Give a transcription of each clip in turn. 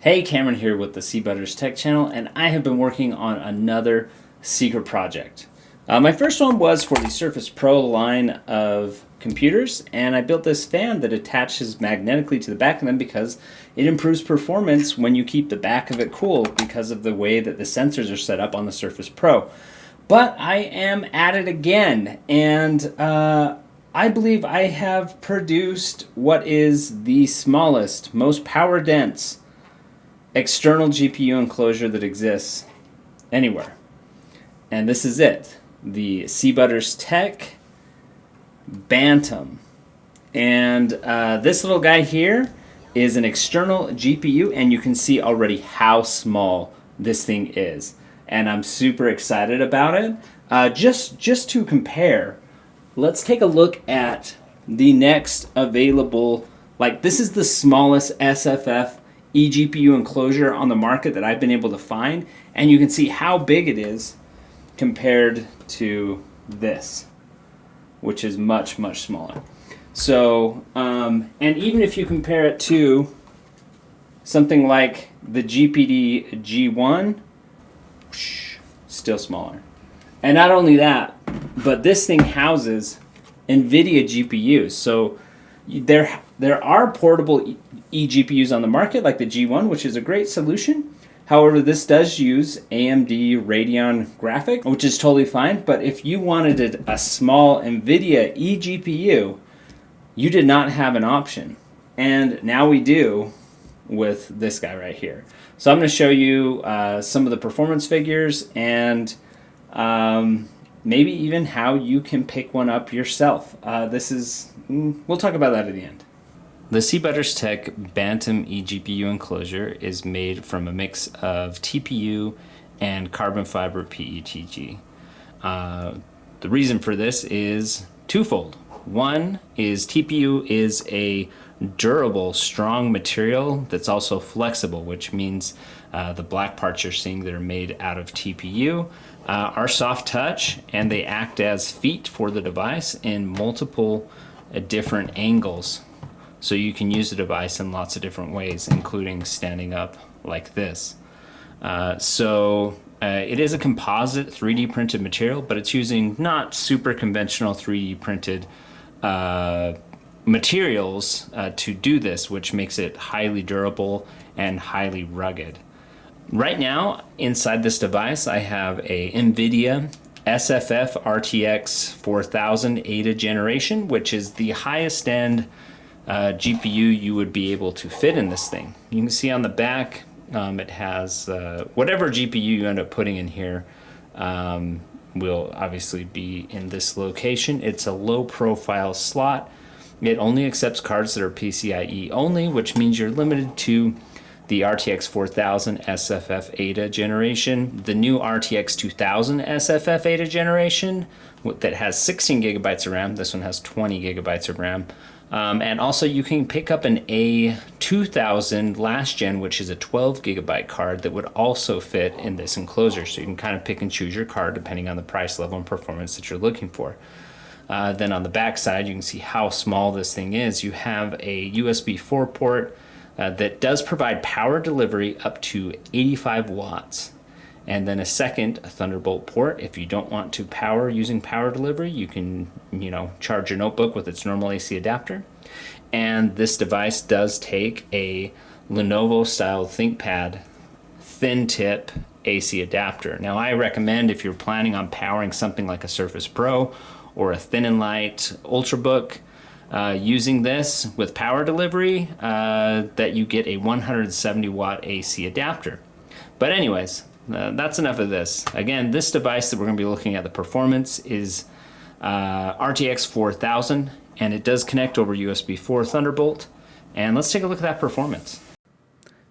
Hey, Cameron here with the CButtersTech channel, and I have been working on another secret project. My first one was for the Surface Pro line of computers, and I built this fan that attaches magnetically to the back of them because it improves performance when you keep the back of it cool because of the way that the sensors are set up on the Surface Pro. But I am at it again, and I believe I have produced what is the smallest, most power dense external GPU enclosure that exists anywhere. And this is it, the CButtersTech Bantam. And this little guy here is an external GPU, and you can see already how small this thing is. And I'm super excited about it. Just to compare, let's take a look at the next available, like this is the smallest SFF eGPU enclosure on the market that I've been able to find, and you can see how big it is compared to this, which is much smaller. So and even if you compare it to something like the GPD G1, still smaller. And not only that, but this thing houses NVIDIA GPUs. So there are portable eGPUs on the market, like the G1, which is a great solution. However, this does use AMD Radeon graphics, which is totally fine. But if you wanted a small NVIDIA eGPU, you did not have an option. And now we do with this guy right here. So I'm going to show you some of the performance figures and maybe even how you can pick one up yourself. We'll talk about that at the end. The CButtersTech Bantam eGPU enclosure is made from a mix of TPU and carbon fiber PETG. The reason for this is twofold. One is TPU is a durable, strong material that's also flexible, which means the black parts you're seeing that are made out of TPU are soft touch, and they act as feet for the device in multiple different angles. So you can use the device in lots of different ways, including standing up like this. It is a composite 3D printed material, but it's using not super conventional 3D printed materials to do this, which makes it highly durable and highly rugged. Right now, inside this device, I have a NVIDIA SFF RTX 4000 Ada generation, which is the highest end GPU you would be able to fit in this thing. You can see on the back, it has whatever GPU you end up putting in here will obviously be in this location. It's a low profile slot. It only accepts cards that are PCIe only, which means you're limited to the RTX 4000 SFF Ada generation, the new RTX 2000 SFF Ada generation that has 16 gigabytes of RAM. This one has 20 gigabytes of RAM. And also you can pick up an A2000 last gen, which is a 12 gigabyte card that would also fit in this enclosure. So you can kind of pick and choose your card depending on the price level and performance that you're looking for. Then on the back side, you can see how small this thing is. You have a USB 4 port that does provide power delivery up to 85 watts. And then a second Thunderbolt port. If you don't want to power using power delivery, you can, charge your notebook with its normal AC adapter. And this device does take a Lenovo style ThinkPad thin tip AC adapter. Now I recommend, if you're planning on powering something like a Surface Pro or a thin and light Ultrabook, using this with power delivery, that you get a 170 watt AC adapter. But anyways, that's enough of this. Again, this device that we're going to be looking at, the performance, is RTX 4000, and it does connect over USB 4 Thunderbolt. And let's take a look at that performance.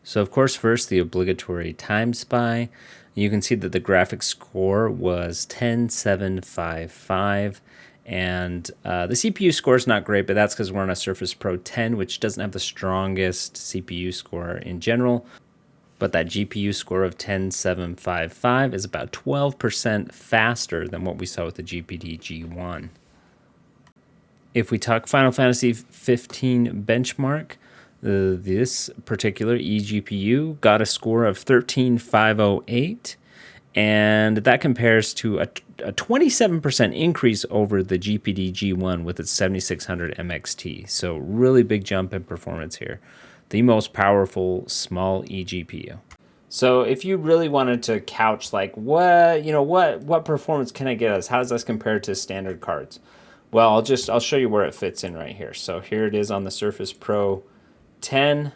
So of course, first the obligatory time spy. You can see that the graphics score was 10755. And the CPU score is not great, but that's because we're on a Surface Pro 10, which doesn't have the strongest CPU score in general. But that GPU score of 10755 is about 12% faster than what we saw with the GPD G1. If we talk Final Fantasy 15 benchmark, This particular eGPU got a score of 13508, and that compares to a 27% increase over the GPD G1 with its 7600 MXT. So really big jump in performance here. The most powerful small eGPU. So if you really wanted to couch like what performance can I get us? How does this compare to standard cards? Well, I'll show you where it fits in right here. So here it is on the Surface Pro 10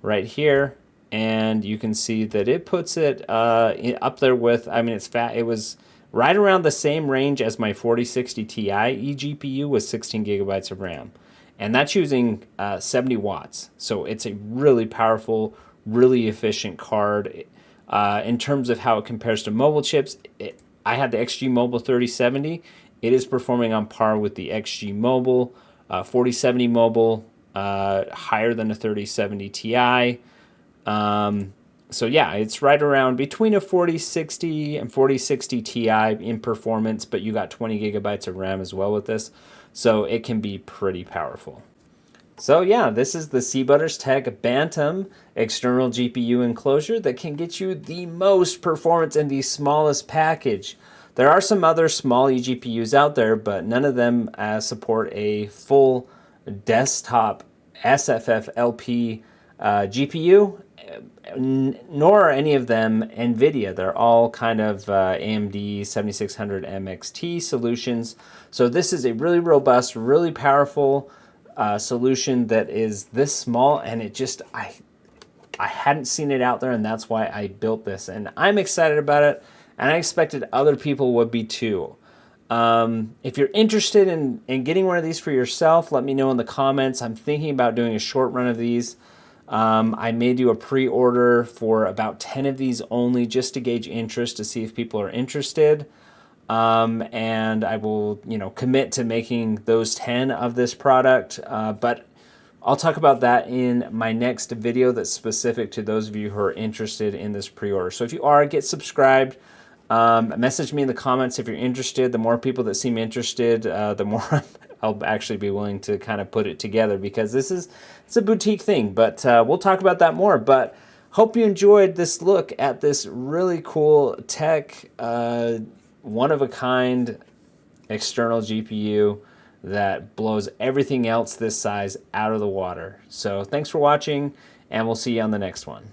right here, and you can see that it puts it up there with, I mean, it's fat. It was right around the same range as my 4060 Ti eGPU with 16 gigabytes of RAM. And that's using 70 watts. So it's a really powerful, really efficient card. In terms of how it compares to mobile chips, I had the XG Mobile 3070. It is performing on par with the XG Mobile 4070 Mobile, higher than a 3070 Ti. So yeah, it's right around between a 4060 and 4060 Ti in performance, but you got 20 gigabytes of RAM as well with this. So it can be pretty powerful. So yeah, this is the CButtersTech Bantam external GPU enclosure that can get you the most performance in the smallest package. There are some other small eGPUs out there, but none of them support a full desktop SFF LP GPU, nor are any of them NVIDIA. They're all kind of AMD 7600 MXT solutions. So this is a really robust, really powerful solution that is this small, and it just, I hadn't seen it out there, and that's why I built this. And I'm excited about it, and I expected other people would be too. If you're interested in getting one of these for yourself, let me know in the comments. I'm thinking about doing a short run of these. I may do a pre-order for about 10 of these only, just to gauge interest, to see if people are interested. And I will, commit to making those 10 of this product. But I'll talk about that in my next video that's specific to those of you who are interested in this pre-order. So if you are, get subscribed. Message me in the comments if you're interested. The more people that seem interested, the more I'll actually be willing to kind of put it together, because it's a boutique thing. But we'll talk about that more. But hope you enjoyed this look at this really cool tech, one-of-a-kind external GPU that blows everything else this size out of the water. So thanks for watching, and we'll see you on the next one.